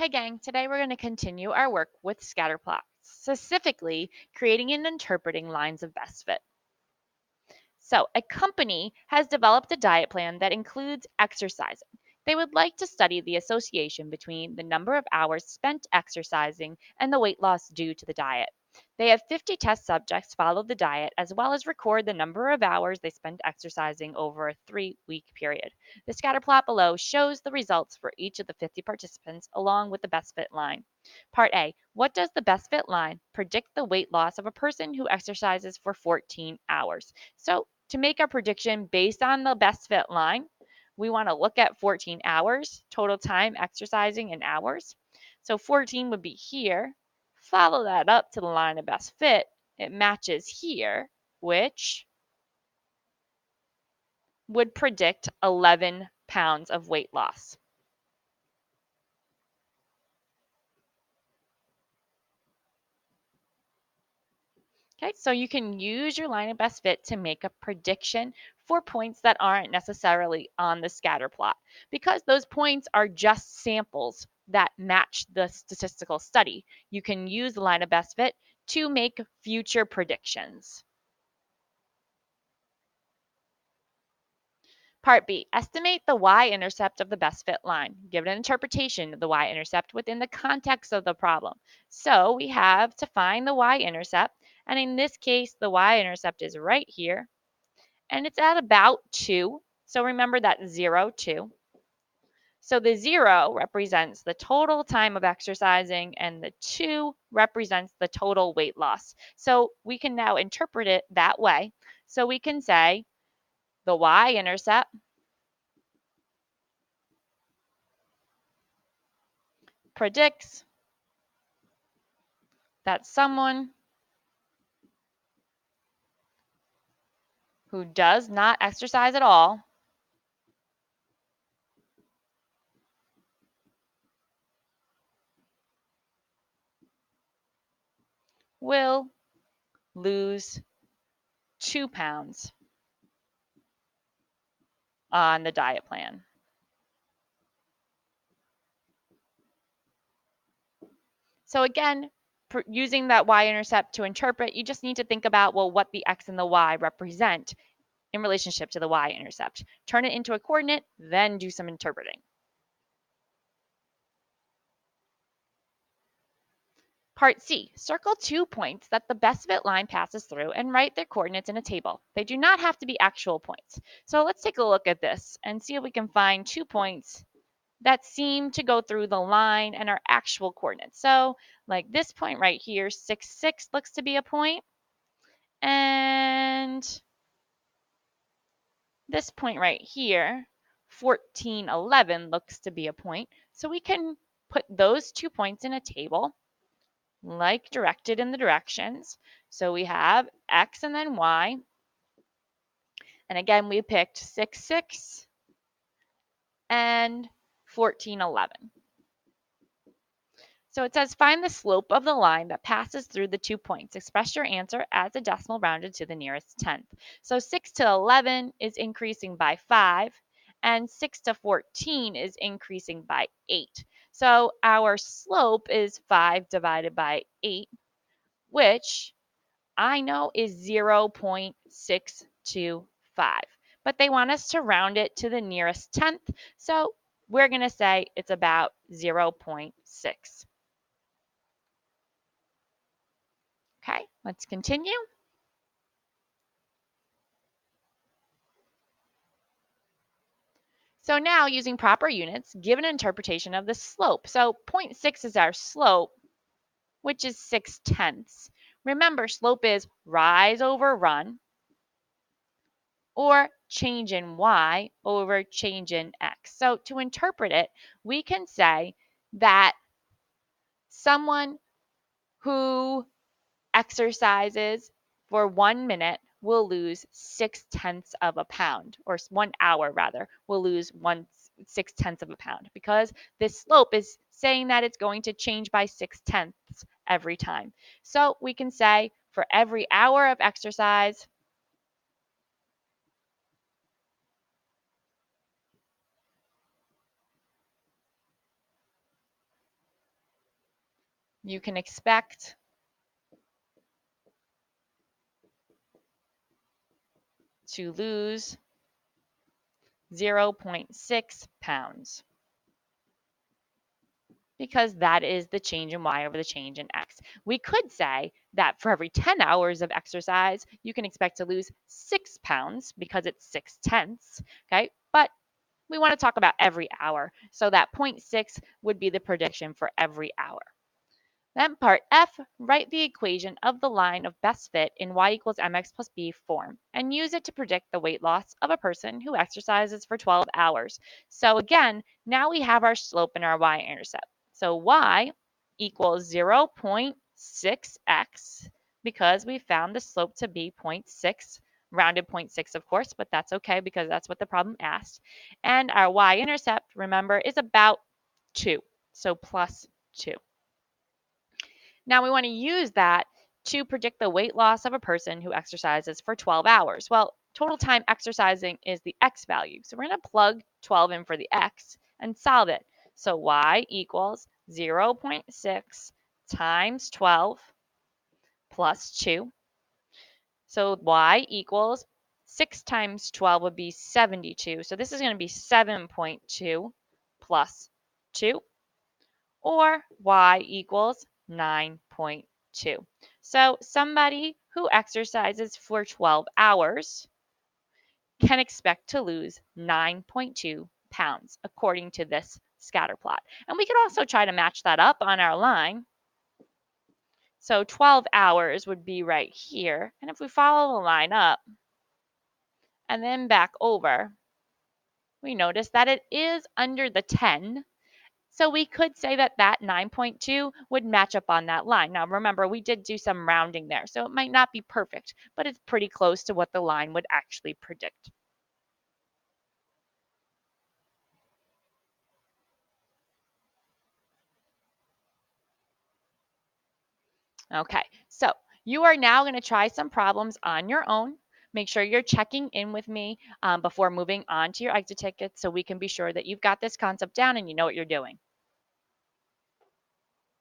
Hey gang, today we're going to continue our work with scatter plots, specifically creating and interpreting lines of best fit. So, a company has developed a diet plan that includes exercising. They would like to study the association between the number of hours spent exercising and the weight loss due to the diet. They have 50 test subjects follow the diet as well as record the number of hours they spent exercising over a 3-week period. The scatter plot below shows the results for each of the 50 participants along with the best fit line. Part A. What does the best fit line predict the weight loss of a person who exercises for 14 hours? So, to make our prediction based on the best fit line, we want to look at 14 hours, total time exercising in hours. So 14 would be here. Follow that up to the line of best fit. It matches here, which would predict 11 pounds of weight loss. Okay, so you can use your line of best fit to make a prediction for points that aren't necessarily on the scatter plot because those points are just samples that match the statistical study. You can use the line of best fit to make future predictions. Part B, estimate the y-intercept of the best fit line. Give an interpretation of the y-intercept within the context of the problem. So we have to find the y-intercept, and in this case, the y-intercept is right here, and it's at about 2. So remember that 0, 2. So the 0 represents the total time of exercising, and the 2 represents the total weight loss. So we can now interpret it that way. So we can say the y-intercept predicts that someone who does not exercise at all will lose 2 pounds on the diet plan. So again, using that y-intercept to interpret, you just need to think about, well, what the x and the y represent in relationship to the y-intercept. Turn it into a coordinate, then do some interpreting. Part C, circle 2 points that the best fit line passes through and write their coordinates in a table. They do not have to be actual points. So let's take a look at this and see if we can find 2 points that seem to go through the line and are actual coordinates. So like this point right here, 6, 6 looks to be a point, and this point right here, 14, 11 looks to be a point. So we can put those 2 points in a table like directed in the directions. So we have x and then y. And again, we picked 6, 6 and 14, 11. So it says find the slope of the line that passes through the 2 points. Express your answer as a decimal rounded to the nearest tenth. So 6 to 11 is increasing by 5, and 6 to 14 is increasing by 8. So our slope is 5 divided by 8, which I know is 0.625. But they want us to round it to the nearest tenth, so we're going to say it's about 0.6. Okay, let's continue. So now using proper units, give an interpretation of the slope. So 0.6 is our slope, which is 6/10. Remember, slope is rise over run, or change in y over change in x. So to interpret it, we can say that someone who exercises for 1 minute will lose 6/10 of a pound, or 1 hour rather, will lose 1/6 of a pound, because this slope is saying that it's going to change by 6/10 every time. So we can say for every hour of exercise, you can expect to lose 0.6 pounds, because that is the change in y over the change in x. We could say that for every 10 hours of exercise, you can expect to lose 6 pounds because it's 6/10, okay? But we want to talk about every hour. So that 0.6 would be the prediction for every hour. Then part F, write the equation of the line of best fit in y equals mx plus b form and use it to predict the weight loss of a person who exercises for 12 hours. So again, now we have our slope and our y-intercept. So y equals 0.6x because we found the slope to be 0.6, rounded 0.6 of course, but that's okay because that's what the problem asked. And our y-intercept, remember, is about 2, so plus 2. Now we want to use that to predict the weight loss of a person who exercises for 12 hours. Well, total time exercising is the x value. So we're going to plug 12 in for the x and solve it. So y equals 0.6 times 12 plus 2. So y equals 6 times 12 would be 72. So this is going to be 7.2 plus 2, or y equals 9.2. So somebody who exercises for 12 hours can expect to lose 9.2 pounds according to this scatter plot. And we could also try to match that up on our line. So 12 hours would be right here. And if we follow the line up and then back over, we notice that it is under the 10. So we could say that that 9.2 would match up on that line. Now remember, we did do some rounding there, so it might not be perfect, but it's pretty close to what the line would actually predict. Okay, so you are now going to try some problems on your own. Make sure you're checking in with me before moving on to your exit ticket so we can be sure that you've got this concept down and you know what you're doing.